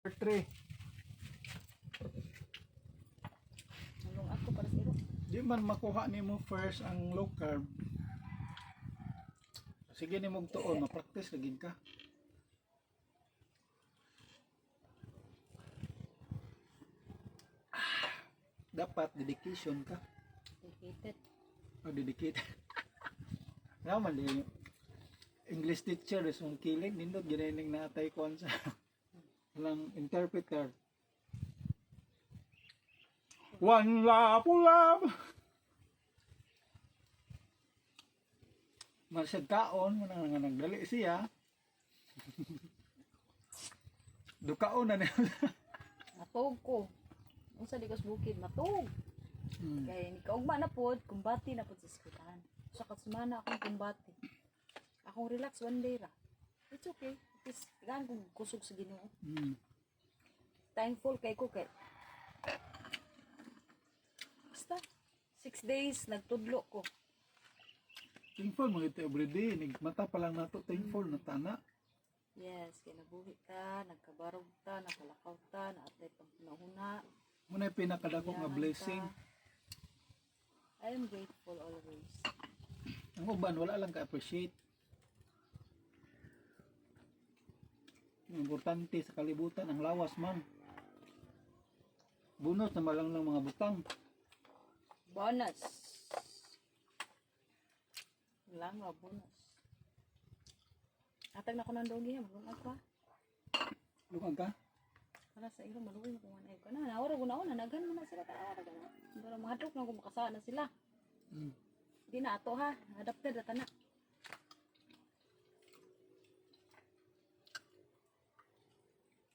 3. Tulong ako para sa iro. Di man makuha nimo first ang low carb. Sige ni mong tuon, ma-practice lagi ka. Dapat dedication ka. Dedicated. O dedicated. Naman din. English teacher is mong kiling nindot ginaning natay kon sa lang interpreter. One love, love. Masag kaon mo na nga nagdali siya. Dukaon na niya. Matog ko. Unsa di ko sa bukid matog. Kaya ni kaugma na pod, kumbati na pod sa eskwelahan. Sa kasumana akong kumbati. Akong relax one day ra. It's okay. It's gan kung kusog sa Ginoo. Thankful kay ko kay. Basta 6 days nagtudlo ko. Thankful mo ito everyday. Mata pa lang nato thankful na tana. Yes, kay nabuhi ta, nagkabarog ta, nakalakaw ta, naatay pang pinahuna. Muna yung pinakadako nga Yaman blessing. ta. I am grateful always. Ang uban, wala lang ka-appreciate. Ang importante sa kalibutan, ang lawas man. Bunot na malang ng mga butang. Bonus. Lang nga bonus. Atag na ko ng dogi ha, magulong ako ha. Lungag ka? Para sa iro, maluwi mo kung anay ko na. Naura ko na ako, nanagan mo na sila. Taawara ka na. Pero mahadok na kung makasaan na sila. Di na ato ha, adapted na tanak.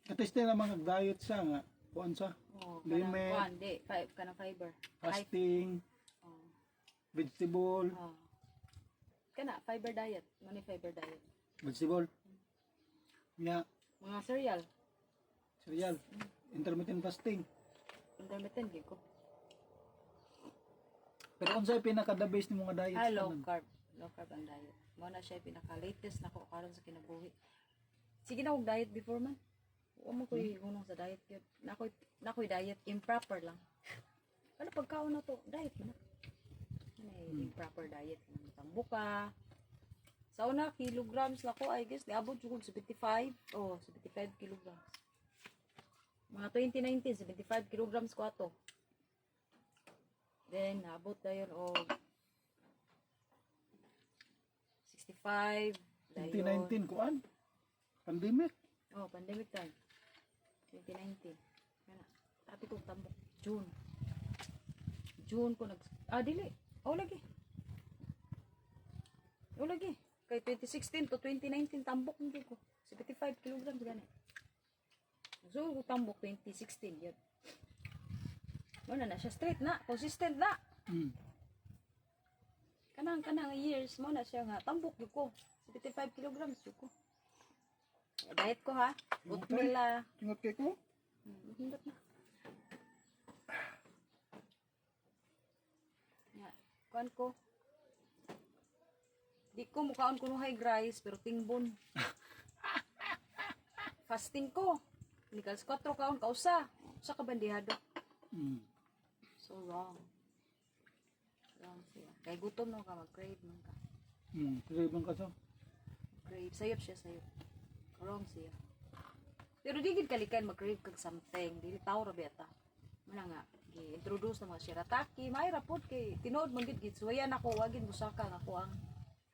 Kateste naman nag-diet siya nga. Kuan sa Oh, limit, kanang di, kanang fiber. fasting, Oh. vegetable, Oh. Kana, fiber diet. Mani fiber diet. vegetable. Nga, Mga cereal. cereal, intermittent fasting. Intermittent, gid ko. Pero kung sa'yo pinaka-the best ni mga diet Ah, sa low kanan? carb. Low carb ang diet. Mao na siya pinaka-latest na ko karon sa kinabuhi. Sige na og diet before man. Wa mo koy gunong sa diet gyud. Nakoy diet improper lang. Ano pagkaon na to, diet man. Ano improper diet man tambuka. Sa una kilograms na ko, I guess niabot jud 75. Oh, 75 kilograms. Mga 2019, 75 kilograms ko ato. Then, naabot na yun o 65. 2019 kuan? Pandemic. Oh, pandemic time. 2019. Kana. Tapi ko tambok. June. June ko nag... Ah, dili. Oh, lagi. Oh, lagi. Kay 2016 to 2019 tambok hindi ko. 75 kilograms gani. So, ko tambok 2016 yun. Wala na siya straight na. Consistent na. Kanang years mo na siya nga tambok yun ko. 75 kilograms yun ko. Diet ko ha. Oatmeal la. Tingot kay ko? Hindot na. Nga. Kuan ko. Di ko mukhaon ko no high rice pero tingbon. Fasting ko. Nikas 4 kaon kausa. Sa kabandihado. So wrong. Wrong siya. Kay gutom no ka mag-crave man ka. Crave ka sa? Crave. Sayop siya, sayop. Wrong siya. Pero di gid kalikan mag-crave kag something. Dili tao ra beta. Muna nga, gi-introduce na mga shirataki. May rapod kay tinood man gid suwayan ako wagin busaka nga ko ang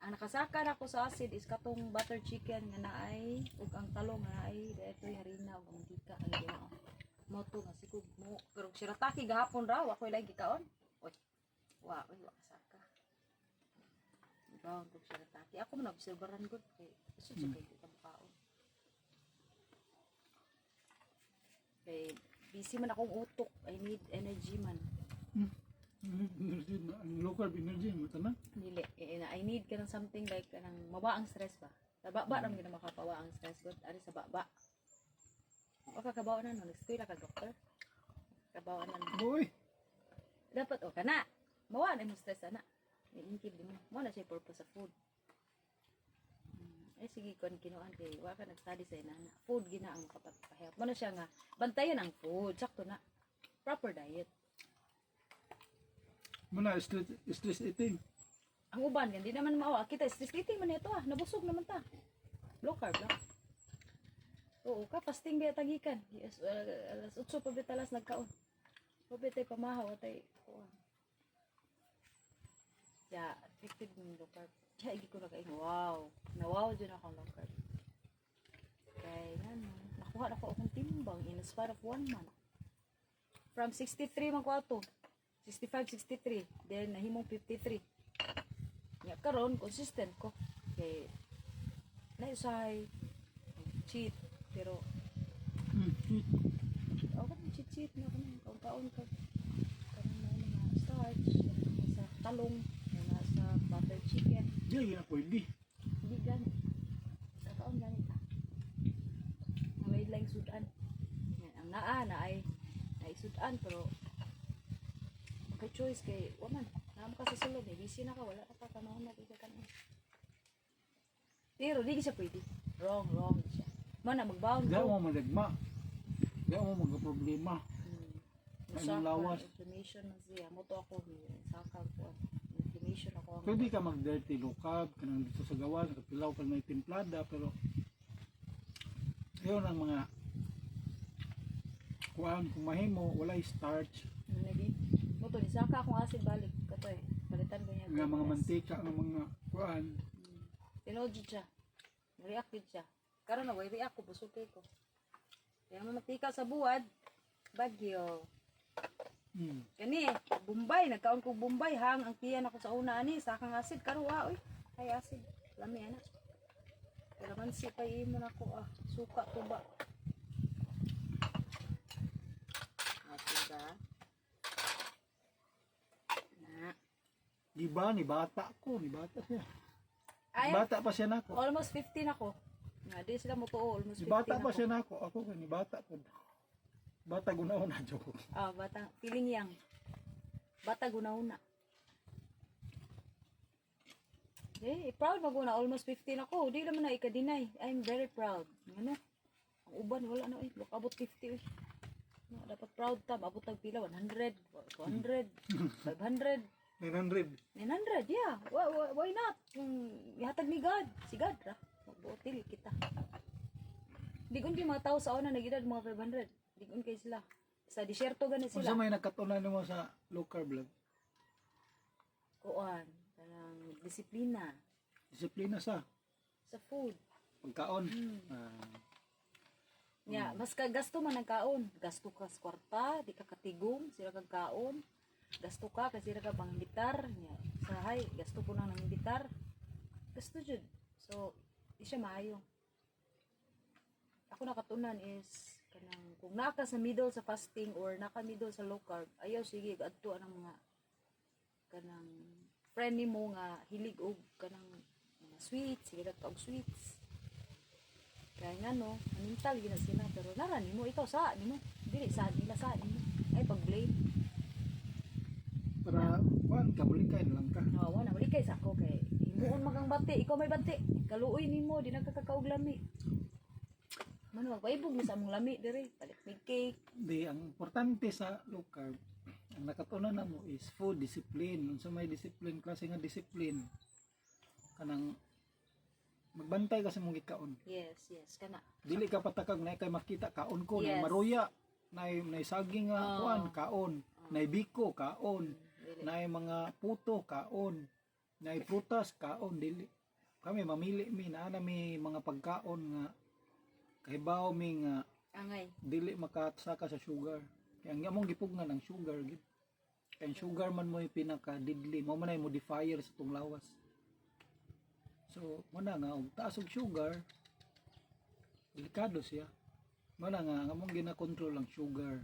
nakasaka na ko sa acid is katong butter chicken nga naay ug ang talong nga naay detoy harina ug mantika ang Ginoo. Moto nga sigud mo pero shirataki gahapon raw ako lagi kaon. Oy. Wa kasaka. Brown ug shirataki. Ako man obserbaran gud kay isod sa kay kita kaon. Kay busy man akong utok. I need energy man. Energy na, ang low carb energy mo tanan. Dili, I need ka ng something like kanang mawa ang stress ba. Sa baba ram gid makapawa ang stress gud ari sa baba. O kakabaw na no, nag-school ka doktor. Kabaw na. Boy, Dapat o kana. Mawa na mo stress ana. Iintib mo. Mo na siya purpose sa food. Ay sige kon kinuan kay wa ka nag-study sa inana. Food gina ang makapagpa-help. Mo na siya nga bantayan ang food, sakto na. Proper diet. Muna stress eating. Ang uban hindi naman mao. Kita stress eating man ito nabusog naman ta. Low carb lang. Oo, ka fasting ba tagikan. Yes, alas 8 pa bitalas nagkaon. Pabitay pamahaw atay kuan. Ya, effective ng low carb. Kaya igi ko na kayo, wow. Nawaw dyan ako ng low carb. Kaya ano, nakuha na ko akong timbang in a span of 1 month. From 63 man ko ato. 65, 63. Then nahimong 53. Nga karon consistent ko. Kaya naisay, cheat. Pero, ako cheat na ako ng kaon ka. Karon na mga starch, sa talong, sa butter chicken. Di na pwede. Hindi gani. Kakaon gani ta. Na may lang sudan. Yan, ang na ay sudan pero magka-choice kay waman. Naamo ka sa sulod eh. Busy na ka. Wala ka pa panahon na tika kanon. Pero di siya pwede. Wrong siya. Mana magbaon Di ko. mo madagma. Di mo magka-problema. Ang lawas. Inflammation na siya. Moto ako. Sakal ko. Inflammation ako. Pwede ka mag-dirty low carb, kanang dito sa gawa, nakapilaw ka may timplada, pero yun ang mga kuhaan, kung mahimo, walay starch, Lagi. Moto ni saka akong acid balik. Kato eh. Palitan ko niya. nga mga mantika, nga mga kuhaan. Tinood siya. React siya. Karon na way react ko busog kay ko. Kaya matika sa buwad. Bagyo. Kani Bombay nagkaon ko Bombay hang ang tiyan ako sa una ani sa kang acid karon oy. Ay acid. Lami ana. Kalamansi pa imo na ko suka tuba. Diba? Na. Di ba, ni bata siya. Ay, Bata pa siya nako. almost 15 ako. Nga di sila mo tuo almost 15 Ni bata pa ako. siya nako. Ako ka ni bata po. Bata guna-una joke. Bata feeling yang. Bata guna-una. Proud maguna almost 15 ako. Di naman na ika-deny. I'm very proud. Ano? Ang uban wala na look abot 50 dapat proud ta abot tag pila 100, 200, 500, 900. 900. Yeah. Why not? Ihatag ni God. Si God ra. Magbuotil kita. Digon kay mga tao sa una nagidad mga 500. Digon kay sila. Sa disyerto gani Kung sila. sa may nakatunan mo sa low carb vlog, Kuan, kanang disiplina disiplina sa food. pagkaon. Mas kagasto man ang kaon. Gasto ka sa kwarta, di ka katigong, sila kag kaon. Gasto ka kasi sila ka pangimbitar. Sahay, gasto ko nang nangimbitar. Gasto jud. So, di siya maayo. Ako nakatunan is kanang kung naka sa middle sa fasting or naka middle sa low carb, ayaw sige adto ang mga kanang friend nimo nga hilig og kanang mga sweets, sige ka og sweets. Kaya nga no, manintal gina sila pero nara nimo ikaw sa nimo, dili sa nila sa nimo. Ay pag-blame. Para kuan ka bulikay na lang ka. No, wala wali kay sako kay himuon magang bati, ikaw may bati. Kaluoy nimo di nagkakakaog lami. Mano magpaibog mi sa among lami dire, palit mig cake. Di ang importante sa low carb, ang nakatunan na mo is food discipline. Unsa may discipline, klase nga discipline. Kanang magbantay ka sa mong gikaon. Yes, kana. Dili ka patakag na kay makita kaon ko Yes. na maruya, nay saging nga kuan kaon, nay biko kaon, nay mga puto kaon, nay prutas kaon dili. Kami mamili mi na mi mga pagkaon nga kahibaw mi nga Angay. dili makasaka sa sugar. Kaya ang among gipugnan ang sugar gid. Kaya ang sugar man mo yung pinaka deadly, mo man ay modifier sa tong lawas. So, mana nga og taas og sugar, delikado siya. Mana nga ang among gina-control ang sugar.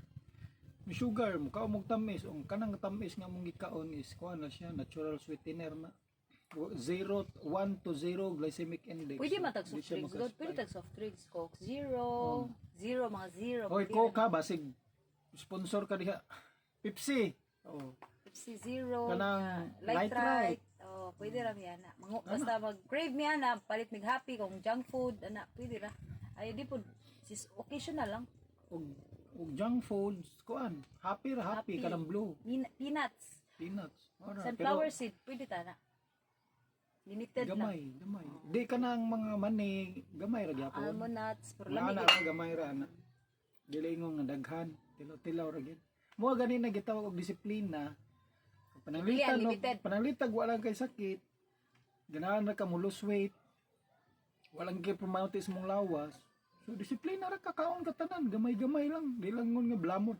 Yung sugar mo kaon mong tamis, ang kanang tamis nga among gikaon is kuan na siya, natural sweetener na. 1 to 0 glycemic index. Pwede So, matag di soft siya drinks. God, pwede maka-spike. tag soft drinks. Coke zero. Zero, mga zero. Hoy, Pwede Coke ha, basig sponsor ka diha. Pepsi. Oh. Pepsi zero. Kanang Light Light Right. Oh, Oo, pwede ra mi ana. Basta mag-crave mi ana, palit mig happy kung junk food ana, pwede ra. Ay di po sis occasional lang. Og junk foods kuan. Happy ra happy kanang blue. Peanuts, Peanuts. Ora, sunflower seed, pwede ta na. Limited lang. gamay. Di ka na ang mga mani, gamay ra gyapon. Almond nuts, pero Mga lami anak ra gamay ra ana. Dili ingong nga daghan, tilaw-tilaw ra gyud. Mo gani na gitawag og disiplina. Pananglitan Limited. pananglitag wala kay sakit. Ganahan ra ka mo lose weight. Walang kay promote sa mong lawas. So disiplina ra ka kaon ka tanan, gamay-gamay lang, di lang ngon nga blamon.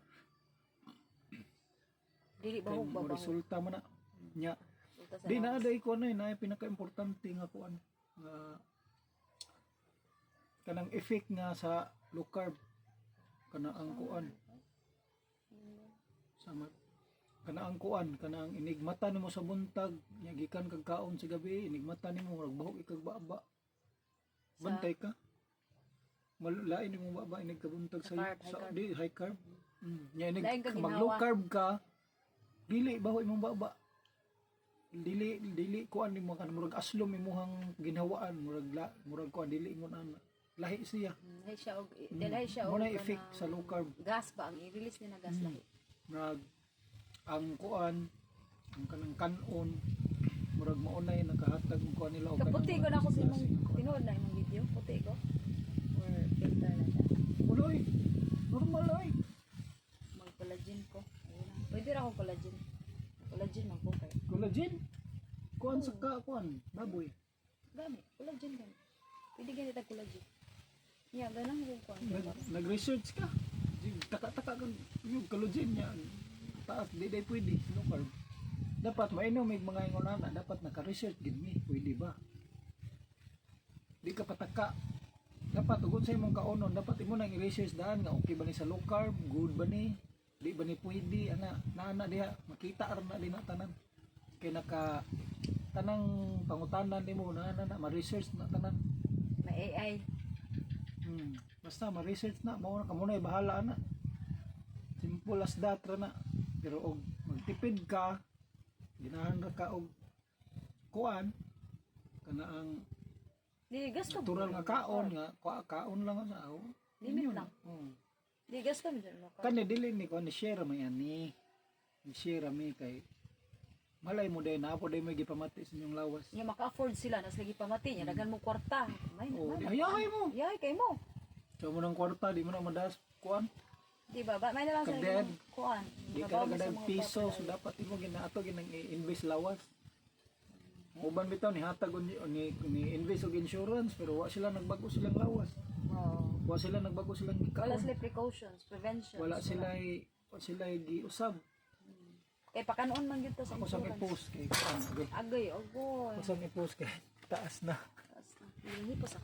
dili Kay bahog mo ba. resulta man na nya. Resulta sa Di na lawas. day ko na pinaka-importante nga kuan nga kanang effect nga sa low carb kana ang kuan sama kana ang kuan kana ang inigmata nimo sa buntag nya gikan kag kaon sa gabi inigmata nimo murag bahog ikag baba bantay ka malulain nimo baba inig kabuntag Sa sa carb, high carb. di high carb nya inig Lain ka mag ginawa. low carb ka dili baho imong baba dili kuan nimo kan murag aslom imong ginhawaan murag kuan dili ingon ana lahi siya Dahil siya og dahil siya og muna effect sa low carb gas ba ang i-release niya na gas lahi. murag ang kuan ang kanang kanon murag maunay nakahatag og kuan nila og Kaputi ko na ako sa imong klaseng kuan. tinuod na imong video, puti ko. Or filter na siya. Uloy, normal ay Mag collagen ko. Ayun na. Pwede ra ako collagen. Collagen man ko kay. collagen kuan sa kuan baboy Gani, collagen gani. Pwede gani ta collagen. Nya ganang ko kuan. nag-research ka taka-taka kang yung collagen niya taas di day pwede low carb dapat mainom mig mga ingon ana dapat naka-research gid mi pwede ba di ka pataka dapat ugod sa imong kaonon dapat imo nang i-research daan nga okay ba ni sa low carb good ba ni di ba ni pwede ana naana diha makita ar na din na tanan kay naka tanang pangutanan nimo na ma-research na tanan May AI. basta ma-research na mao na kamo na bahala na simple as that ra na pero og magtipid ka ginahan ra ka og kuan kana ang Di gasto natural nga kaon nga kaon lang sa aw Limit lang. Di gasto mi dyan mo ka. kani dili ni kuan ni share may ani ni share mi kay malay mo day na po day may gipamati sa inyong lawas Nya maka-afford sila nas lagi pamati nya daghan mo kwarta. May oh may- ayahay mo Yay kay mo. so mo nang kwarta di mo na madas kuan Di ba? May na lang sa Kaded. imong kuan. di Mabaw ka mo sa kadang mga piso kwarta so dahil. dapat imo ginaato ginang i-invest lawas uban bitaw ni hatag ni invest og insurance pero wa sila nagbago silang lawas Oo. wa sila nagbago silang Wala gikaon sila precautions, preventions. wala sila giusab Kay pakanon man gyud to sa ako sa insurance. i-post kay kuan Agay, ogoy. ako sa i-post kay taas na Tapos, hindi pa sa